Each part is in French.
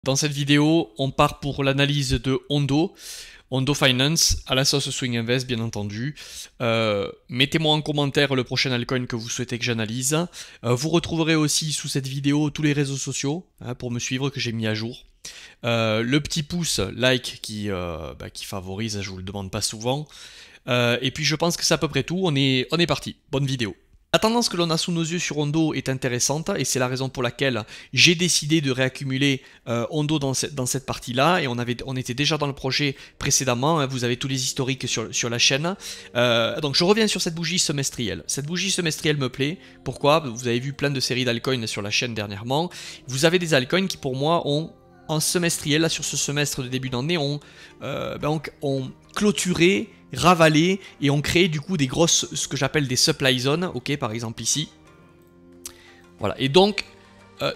Dans cette vidéo, on part pour l'analyse de Ondo Finance, à la sauce Swing Invest bien entendu. Mettez-moi en commentaire le prochain altcoin que vous souhaitez que j'analyse. Vous retrouverez aussi sous cette vidéo tous les réseaux sociaux pour me suivre que j'ai mis à jour. Le petit pouce, like qui favorise, je vous le demande pas souvent. Et puis je pense que c'est à peu près tout, on est parti, bonne vidéo. La tendance que l'on a sous nos yeux sur Ondo est intéressante et c'est la raison pour laquelle j'ai décidé de réaccumuler Ondo dans cette partie-là et on était déjà dans le projet précédemment, hein, vous avez tous les historiques sur la chaîne. Donc je reviens sur cette bougie semestrielle. Cette bougie semestrielle me plaît. Pourquoi? Vous avez vu plein de séries d'altcoins sur la chaîne dernièrement. Vous avez des altcoins qui pour moi ont en semestriel, là sur ce semestre de début d'année, ont clôturé, ravalé et ont créé du coup des grosses, ce que j'appelle des supply zones, ok, par exemple ici. Voilà, et donc,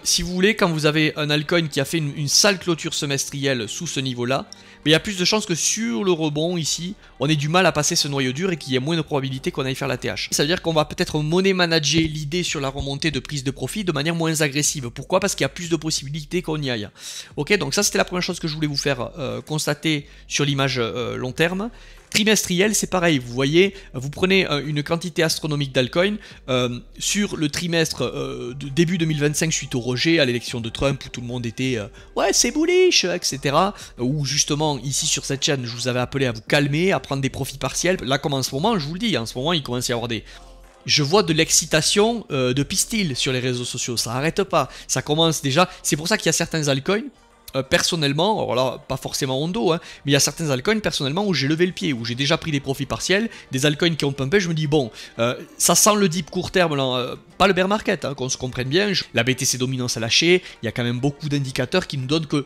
si vous voulez, quand vous avez un altcoin qui a fait une sale clôture semestrielle sous ce niveau-là, il y a plus de chances que sur le rebond ici, on ait du mal à passer ce noyau dur et qu'il y ait moins de probabilité qu'on aille faire la TH. Ça veut dire qu'on va peut-être money manager l'idée sur la remontée de prise de profit de manière moins agressive. Pourquoi? Parce qu'il y a plus de possibilités qu'on y aille. Ok, donc ça c'était la première chose que je voulais vous faire constater sur l'image long terme. Trimestriel, c'est pareil, vous voyez, vous prenez une quantité astronomique d'altcoins sur le trimestre de début 2025 suite au rejet à l'élection de Trump où tout le monde était ouais c'est bullish, etc. Où justement ici sur cette chaîne je vous avais appelé à vous calmer, à prendre des profits partiels. Là comme en ce moment, je vous le dis, en ce moment il commence à y avoir des... Je vois de l'excitation de pistil sur les réseaux sociaux, ça arrête pas, ça commence déjà, c'est pour ça qu'il y a certains altcoins. Personnellement, alors là, pas forcément Ondo, hein, mais il y a certains altcoins personnellement où j'ai levé le pied, où j'ai déjà pris des profits partiels, des altcoins qui ont pumpé, je me dis bon, ça sent le dip court terme, là, pas le bear market, hein, qu'on se comprenne bien, la BTC dominance a lâché, il y a quand même beaucoup d'indicateurs qui nous donnent que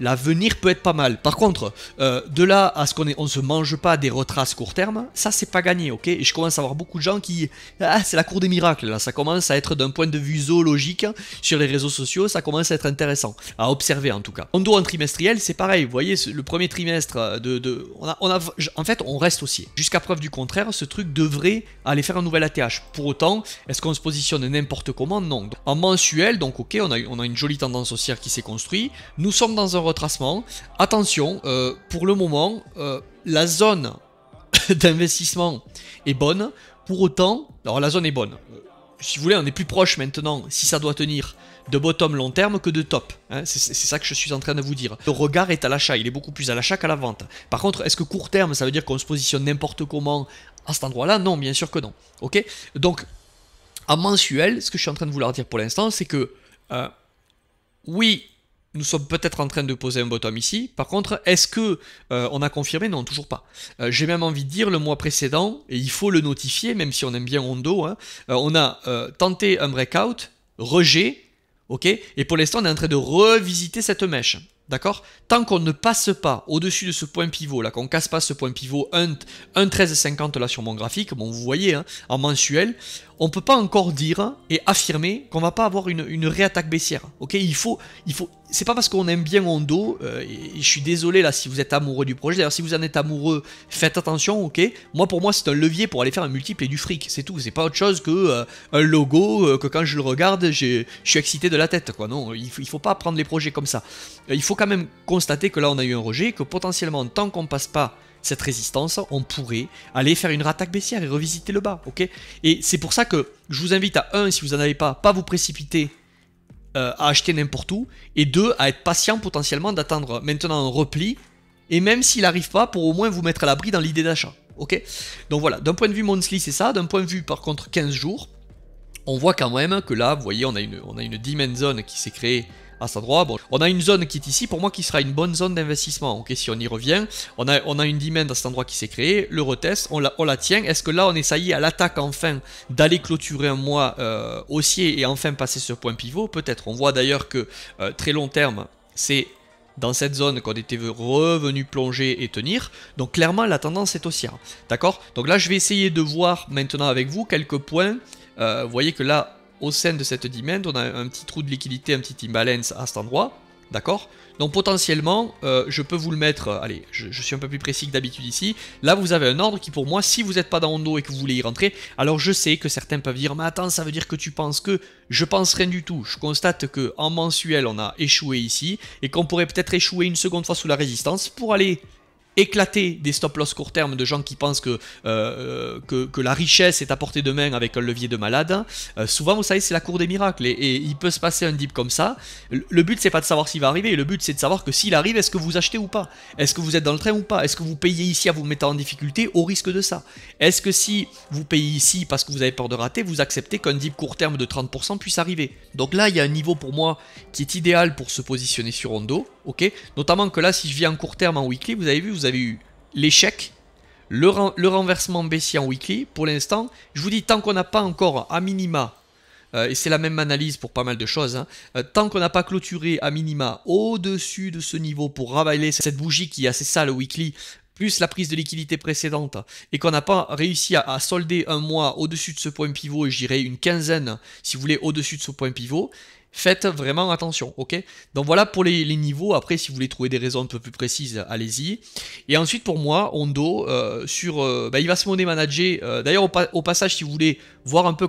l'avenir peut être pas mal. Par contre, de là à ce qu'on se mange pas des retraces court terme, ça c'est pas gagné, ok? Et je commence à avoir beaucoup de gens qui... Ah, c'est la cour des miracles, là. Ça commence à être d'un point de vue zoologique sur les réseaux sociaux, ça commence à être intéressant, à observer en tout cas. Ondo en trimestriel, c'est pareil, vous voyez, le premier trimestre en fait, on reste haussier. Jusqu'à preuve du contraire, ce truc devrait aller faire un nouvel ATH. Pour autant, est-ce qu'on se positionne n'importe comment? Non. En mensuel, donc ok, on a une jolie tendance haussière qui s'est construite. Nous sommes dans un retracement. Attention, pour le moment, la zone d'investissement est bonne. Pour autant, alors la zone est bonne. Si vous voulez, on est plus proche maintenant, si ça doit tenir, de bottom long terme que de top. Hein, c'est ça que je suis en train de vous dire. Le regard est à l'achat, il est beaucoup plus à l'achat qu'à la vente. Par contre, est-ce que court terme, ça veut dire qu'on se positionne n'importe comment à cet endroit-là? Non, bien sûr que non. Ok. Donc, en mensuel, ce que je suis en train de vouloir dire pour l'instant, c'est que oui, nous sommes peut-être en train de poser un bottom ici. Par contre, est-ce que on a confirmé? Non, toujours pas. J'ai même envie de dire le mois précédent, et il faut le notifier, même si on aime bien Ondo, hein, on a tenté un breakout, rejet, ok, et pour l'instant on est en train de revisiter cette mèche. D'accord? Tant qu'on ne passe pas au-dessus de ce point pivot, là, qu'on casse pas ce point pivot 1,1350 là sur mon graphique, bon vous voyez, hein, en mensuel, on peut pas encore dire et affirmer qu'on va pas avoir une réattaque baissière. Ok? Il faut, c'est pas parce qu'on aime bien Ondo, et je suis désolé là si vous êtes amoureux du projet, d'ailleurs si vous en êtes amoureux, faites attention, ok? Pour moi c'est un levier pour aller faire un multiple et du fric, c'est tout, c'est pas autre chose que un logo, que quand je le regarde, je suis excité de la tête, quoi, non, il faut pas prendre les projets comme ça. Il faut quand même constater que là on a eu un rejet, que potentiellement tant qu'on passe pas cette résistance, on pourrait aller faire une rattaque baissière et revisiter le bas, ok? Et c'est pour ça que je vous invite à si vous en avez pas vous précipiter à acheter n'importe où, et 2, à être patient potentiellement, d'attendre maintenant un repli, et même s'il n'arrive pas, pour au moins vous mettre à l'abri dans l'idée d'achat, ok? Donc voilà, d'un point de vue monthly c'est ça, d'un point de vue par contre 15 jours, on voit quand même que là, vous voyez, on a une demand zone qui s'est créée à cet endroit. Bon, on a une zone qui est ici, pour moi, qui sera une bonne zone d'investissement. Ok, si on y revient, on a une demand à cet endroit qui s'est créée, le retest, on la tient. Est-ce que là, on est ça y est à l'attaque enfin d'aller clôturer un mois haussier et enfin passer ce point pivot? Peut-être. On voit d'ailleurs que très long terme, c'est dans cette zone qu'on était revenu plonger et tenir. Donc clairement, la tendance est haussière. D'accord? Donc là, je vais essayer de voir maintenant avec vous quelques points. Vous voyez que là, au sein de cette demand, on a un petit trou de liquidité, un petit imbalance à cet endroit. D'accord? Donc potentiellement, je peux vous le mettre, allez, je suis un peu plus précis que d'habitude ici. Là, vous avez un ordre qui pour moi, si vous n'êtes pas dans Hondo et que vous voulez y rentrer, alors je sais que certains peuvent dire, mais attends, ça veut dire que tu penses que... Je pense rien du tout. Je constate que en mensuel, on a échoué ici, et qu'on pourrait peut-être échouer une seconde fois sous la résistance pour aller... éclater des stop-loss court terme de gens qui pensent que la richesse est à portée de main avec un levier de malade. Souvent, vous savez, c'est la cour des miracles et il peut se passer un dip comme ça. Le but, c'est pas de savoir s'il va arriver, le but, c'est de savoir que s'il arrive, est-ce que vous achetez ou pas? Est-ce que vous êtes dans le train ou pas? Est-ce que vous payez ici à vous mettre en difficulté au risque de ça? Est-ce que si vous payez ici parce que vous avez peur de rater, vous acceptez qu'un dip court terme de 30% puisse arriver? Donc là, il y a un niveau pour moi qui est idéal pour se positionner sur Hondo, ok? Notamment que là, si je viens en court terme en weekly, vous avez vu, vous avez eu l'échec, le renversement baissier en weekly. Pour l'instant, je vous dis, tant qu'on n'a pas encore à minima, et c'est la même analyse pour pas mal de choses, hein, tant qu'on n'a pas clôturé à minima au-dessus de ce niveau pour ravaler cette bougie qui est assez sale weekly, plus la prise de liquidité précédente, et qu'on n'a pas réussi à solder un mois au-dessus de ce point pivot, et je dirais une quinzaine, si vous voulez, au-dessus de ce point pivot, faites vraiment attention, ok? Donc voilà pour les niveaux. Après, si vous voulez trouver des raisons un peu plus précises, allez-y. Et ensuite, pour moi, Hondo, il va se money manager. D'ailleurs, au passage, si vous voulez voir un peu,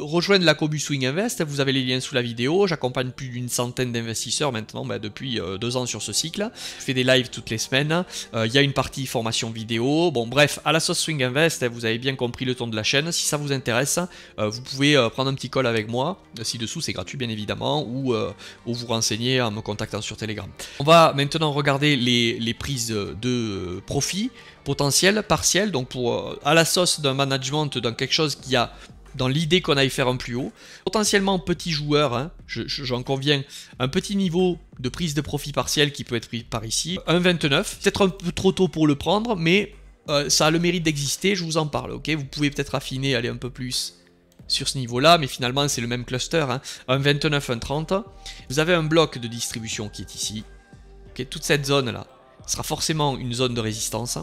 rejoindre la Cobu Swing Invest, vous avez les liens sous la vidéo. J'accompagne plus d'une centaine d'investisseurs maintenant, depuis 2 ans sur ce cycle. Je fais des lives toutes les semaines. Il y a une partie formation vidéo. Bon, bref, à la sauce Swing Invest, vous avez bien compris le ton de la chaîne. Si ça vous intéresse, vous pouvez prendre un petit call avec moi. Ci-dessous, c'est gratuit, bien évidemment. Ou vous renseigner en me contactant sur Telegram. On va maintenant regarder les prises de profit potentiel, partiel, donc pour à la sauce d'un management, dans quelque chose qui a dans l'idée qu'on aille faire un plus haut. Potentiellement petit joueur, hein, j'en conviens, un petit niveau de prise de profit partiel qui peut être pris par ici. 1,29, peut-être un peu trop tôt pour le prendre, mais ça a le mérite d'exister, je vous en parle, ok? Vous pouvez peut-être affiner, aller un peu plus sur ce niveau-là, mais finalement c'est le même cluster, hein. Un 29, un 30. Vous avez un bloc de distribution qui est ici. Okay, toute cette zone-là sera forcément une zone de résistance.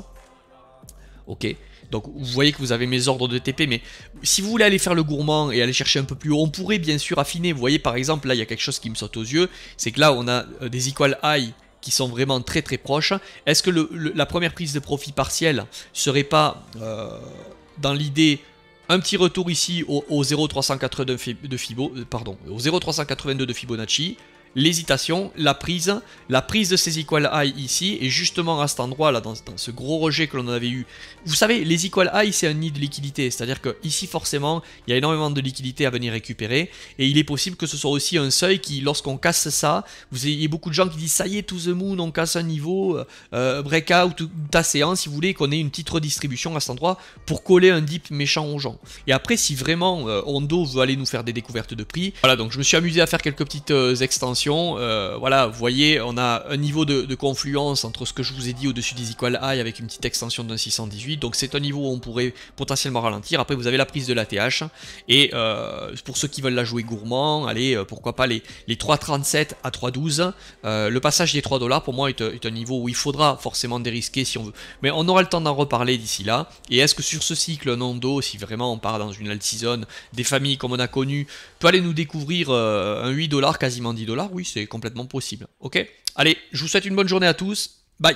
Ok, donc vous voyez que vous avez mes ordres de TP, mais si vous voulez aller faire le gourmand et aller chercher un peu plus haut, on pourrait bien sûr affiner. Vous voyez par exemple, là il y a quelque chose qui me saute aux yeux, c'est que là on a des equal high qui sont vraiment très très proches. Est-ce que la première prise de profit partielle serait pas dans l'idée un petit retour ici au 0,382 de Fibonacci, l'hésitation, la prise de ces equal high ici, et justement à cet endroit là, dans ce gros rejet que l'on avait eu. Vous savez, les equal high c'est un nid de liquidité, c'est-à-dire que ici forcément il y a énormément de liquidité à venir récupérer, et il est possible que ce soit aussi un seuil qui, lorsqu'on casse ça, vous ayez beaucoup de gens qui disent ça y est, to the moon, on casse un niveau, breakout ou ta séance, si vous voulez qu'on ait une petite redistribution à cet endroit pour coller un dip méchant aux gens. Et après, si vraiment Hondo veut aller nous faire des découvertes de prix, voilà, donc je me suis amusé à faire quelques petites extensions. Voilà, vous voyez, on a un niveau de confluence entre ce que je vous ai dit au-dessus des equal high avec une petite extension d'un 618, donc c'est un niveau où on pourrait potentiellement ralentir. Après vous avez la prise de l'ATH, et pour ceux qui veulent la jouer gourmand, allez, pourquoi pas les 3,37 à 3,12, le passage des 3 $ pour moi est un niveau où il faudra forcément dérisquer si on veut, mais on aura le temps d'en reparler d'ici là. Et est-ce que sur ce cycle, un Hondo, si vraiment on part dans une alt season, des familles comme on a connu, peut aller nous découvrir un 8 $, quasiment 10 $? Oui, c'est complètement possible. Ok, allez, je vous souhaite une bonne journée à tous. Bye.